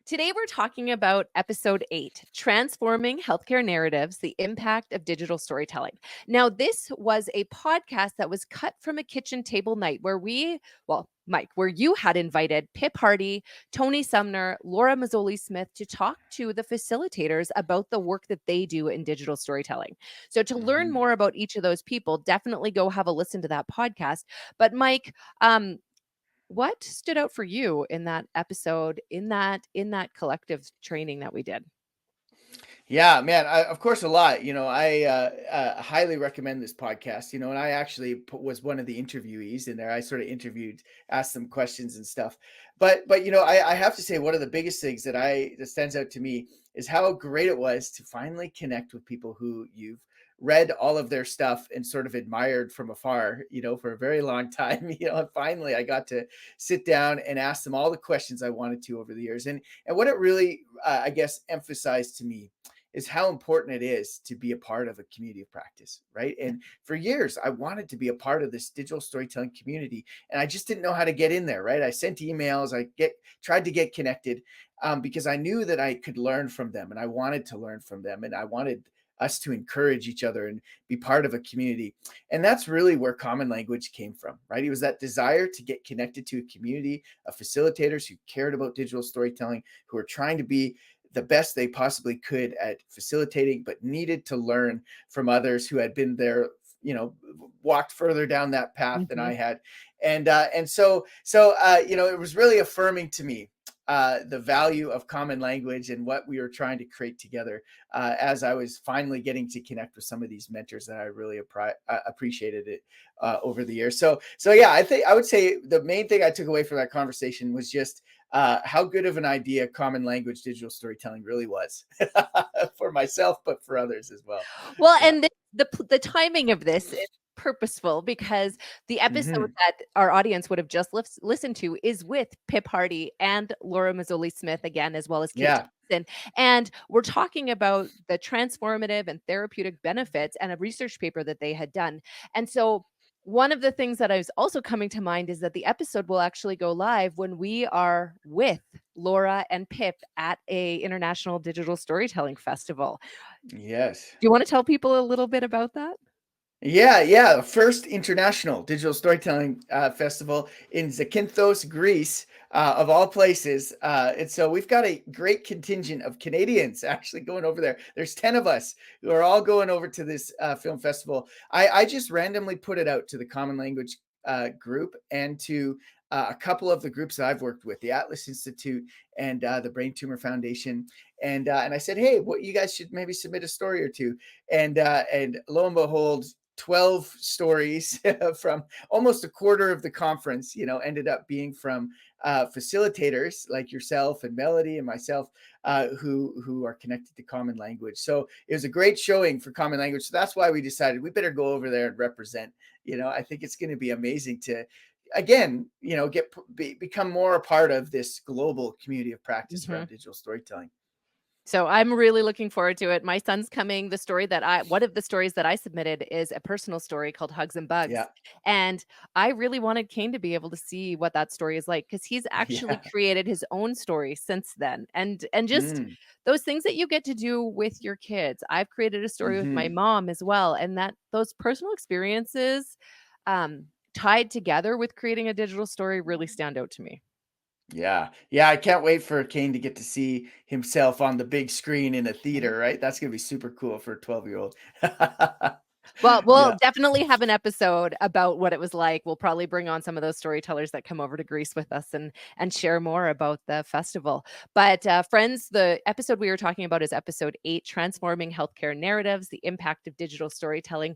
Today, we're talking about episode 8, Transforming Healthcare Narratives, the Impact of Digital Storytelling. Now, this was a podcast that was cut from a kitchen table night Mike, where you had invited Pip Hardy, Tony Sumner, Laura Mazzoli Smith to talk to the facilitators about the work that they do in digital storytelling. So, to learn Mhm. more about each of those people, definitely go have a listen to that podcast. But, Mike, what stood out for you in that episode, in that collective training that we did? Yeah, man. Of course, a lot. I highly recommend this podcast. And I actually was one of the interviewees in there. I sort of interviewed, asked them questions and stuff. But I have to say one of the biggest things that stands out to me is how great it was to finally connect with people who you've read all of their stuff and sort of admired from afar, for a very long time. And finally I got to sit down and ask them all the questions I wanted to over the years. And what it really, I guess, emphasized to me is how important it is to be a part of a community of practice, right? And for years, I wanted to be a part of this digital storytelling community, and I just didn't know how to get in there, right? I sent emails, tried to get connected because I knew that I could learn from them, and I wanted to learn from them, and I wanted us to encourage each other and be part of a community. And that's really where Common Language came from, right? It was that desire to get connected to a community of facilitators who cared about digital storytelling, who were trying to be the best they possibly could at facilitating, but needed to learn from others who had been there, walked further down that path than I Mhm. had. It was really affirming to me the value of Common Language and what we were trying to create together as I was finally getting to connect with some of these mentors that I really appreciated it over the years. So yeah, I would say the main thing I took away from that conversation was just how good of an idea Common Language digital storytelling really was for myself, but for others as well. Well, Yeah. and the timing of this is purposeful because the episode Hmm. that our audience would have just listened to is with Pip Hardy and Laura Mazzoli Smith again, as well as Kate Yeah. Thompson. And we're talking about the transformative and therapeutic benefits and a research paper that they had done. And so one of the things that I was also coming to mind is that the episode will actually go live when we are with Laura and Pip at a international digital storytelling festival. Yes. Do you wanna tell people a little bit about that? Yeah. First international digital storytelling festival in Zakynthos, Greece, of all places. And so we've got a great contingent of Canadians actually going over there. There's 10 of us who are all going over to this film festival. I just randomly put it out to the Common Language group and to a couple of the groups that I've worked with, the Atlas Institute and the Brain Tumor Foundation. And I said, hey, what you guys should maybe submit a story or two. And lo and behold, 12 stories from almost a quarter of the conference, ended up being from facilitators like yourself and Melody and myself who are connected to Common Language. So it was a great showing for Common Language. So that's why we decided we better go over there and represent. I think it's going to be amazing to again, become more a part of this global community of practice Mhm. around digital storytelling. So I'm really looking forward to it. My son's coming. One of the stories that I submitted is a personal story called Hugs and Bugs. Yeah. And I really wanted Kane to be able to see what that story is like because he's actually Yeah. created his own story since then. And just Mm. those things that you get to do with your kids. I've created a story with my Hmm. mom as well. And that those personal experiences tied together with creating a digital story really stand out to me. Yeah. Yeah. I can't wait for Kane to get to see himself on the big screen in a theater, right? That's going to be super cool for a 12-year-old. Well, we'll Yeah. definitely have an episode about what it was like. We'll probably bring on some of those storytellers that come over to Greece with us and share more about the festival. But friends, the episode we were talking about is episode 8, Transforming Healthcare Narratives, the Impact of Digital Storytelling.